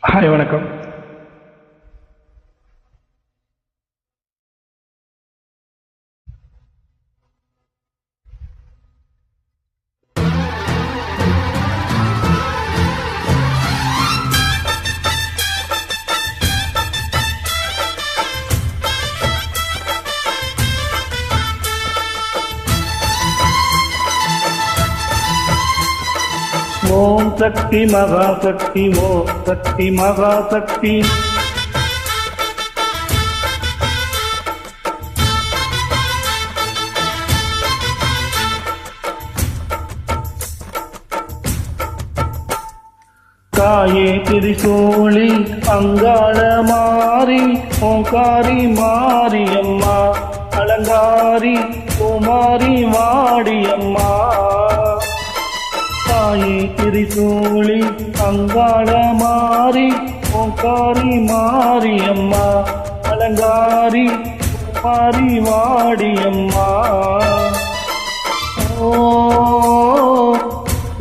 Hi வணக்கம். ஓம் சக்தி மகாசக்தி, ஓம் சக்தி மகாசக்தி. காயே திரிசூலி அங்காள மாறி ஓங்காரி மாரியம்மா அலங்காரி குமாரி வாடியம்மா. தாயே திரிசூலி அங்காள மாறி ஓங்காரி மாரியம்மா அலங்காரி குமாரி வாடியம்மா. ஓ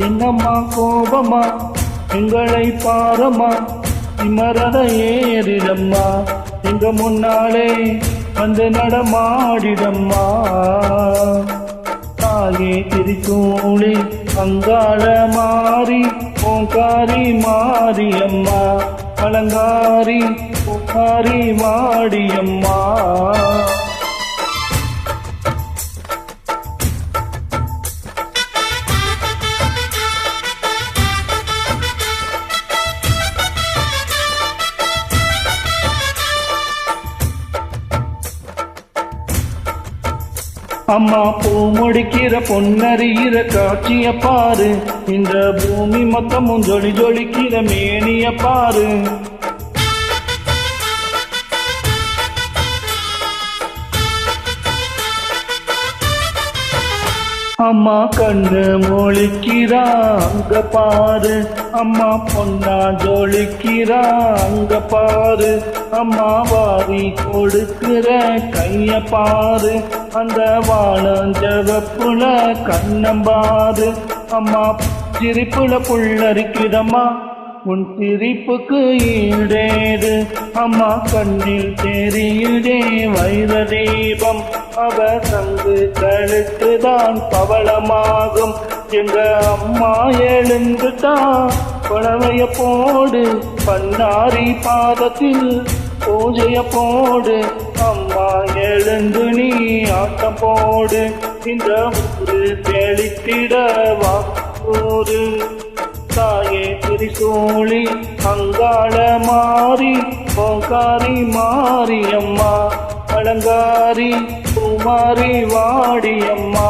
என்னம்மா கோபமா எங்களை பாரம்மா, இமரத ஏறிடம்மா, எங்க முன்னாலே வந்து நடமாடிடம்மா. தாயே திரிசூலி அங்காள மாறி ஓங்காரி மாரியம்மா அலங்காரி குமாரி வாடியம்மா. அம்மா பூ முடிக்கிற பொன்னறிகிற காட்சிய பாரு, இந்த பூமி மொத்தமும் ஜொலி ஜொலிக்கிற மேனிய பாரு. அம்மா கண்ணு மொழிக்கிறா அங்க பாரு, அம்மா பொன்னா ஜொலிக்கிறா அங்க பாரு. அம்மா வாரி கொடுக்கிற கைய பாரு, அந்த வாழஞ்சவப்புல கண்ணம்பாரு. அம்மா சிரிப்புல புள்ளரிக்குதம்மா உன் சிரிப்புக்கு ஈடேடு. அம்மா கண்ணில் தெரியுதே வைர தீபம், அவ சங்கு கழுத்துதான் பவளமாகும். எங்க அம்மா எழுந்துதான் புடவைய போடு, பண்ணாரி பாதத்தில் பூஜைய போடு. அம்மா எழுந்து நீ ஆட்டம் போடு, இந்த ஊரு தெளித்திட வாக்கூறு. தாயே திரிசூலி அங்காள மாறி ஓங்காரி மாரியம்மா அலங்காரி குமாரி வாடியம்மா.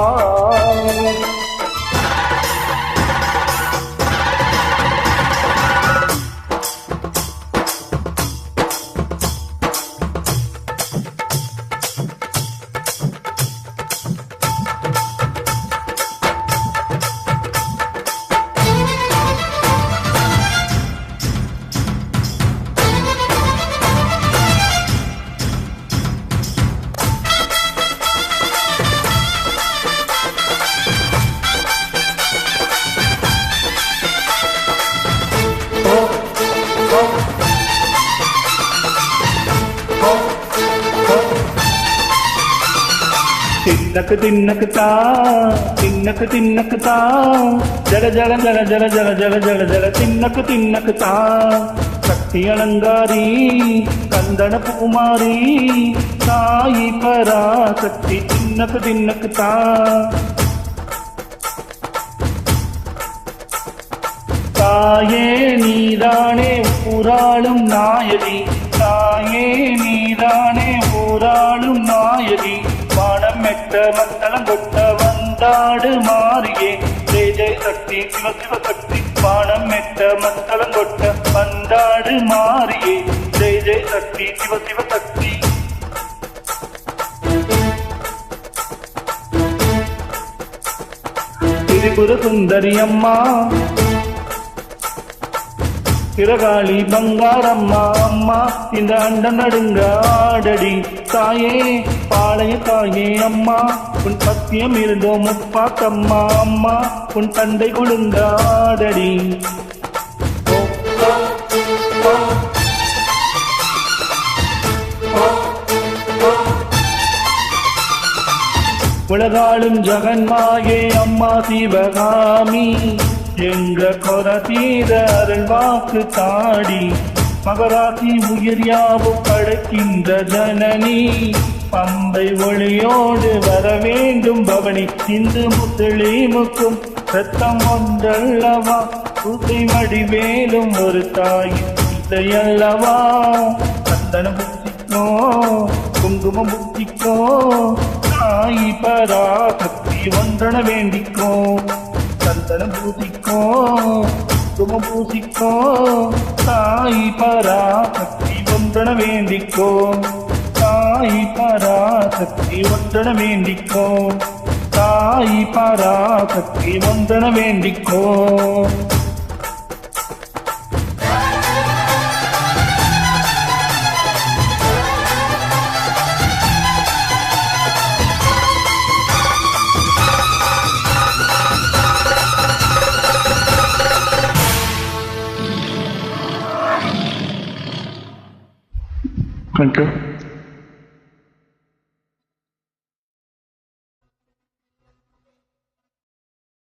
தின்னக்கு தின்னக்கு தா தின்னக்கு தின்னக்கு தா ஜல ஜல ஜல ஜல ஜல ஜல ஜல ஜல தின்னக்கு தின்னக்கு தா. சக்தி அலங்காரி கந்தன பூமாரி தாயி பராசக்தி தின்னக்கு தின்னக்கு தா. தாயே நீதானே ஊராளும் நாயகி, தாயே நீதானே ஊராளும் நாயகி. வானம் மெட்ட மத்தளம் கொட்ட வந்தாடு மாறியே ஜெய ஜெய சக்தி சிவ சிவ சக்தி. வானம் மெட்ட மத்தளம் கொட்ட வந்தாடு மாறியே ஜெய ஜெய சக்தி சிவ சிவ சக்தி. திரிபுர சுந்தரி அம்மா திரகாளி பங்காரம்மா, அம்மா இந்த அண்டம் நடுங்க ஆடடி. தாயே பாளைய தாயே அம்மா உன் பத்தியம் இருந்தோ முப்பாத்தம்மா, அம்மா உன் தந்தை குழுங்க ஆடடி. ஓ ஓ ஓ உலகாளும் ஜெகன்மாயே அம்மா சிவகாமி எங்க கொரதீர அருள்வாக்கு தாடி மகராசி உயிர் யாவும் படைக்கின்ற ஜனனி பம்பை ஒளியோடு வர வேண்டும் பவனி இந்து முஸ்லிமுக்கும் ரத்தம் ஒன்றல்லவா பூசை மடிவேலும் ஒரு தாய் இல்லையல்லவா சந்தனம் புத்திக்கோ குங்குமம் புத்திக்கோ தாய் பராசக்தி ஒன்றன வேண்டிக்கோ சந்தனம் பூசிக்கோ குங்குமம் பூசிக்கோ தாய் பராசக்தி ஒன்றன வேண்டிக்கோ தாய் பராசக்தி ஒன்றன வேண்டிக்கோ தாய் பராசக்தி ஒன்றன வேண்டிக்கோ Thank you.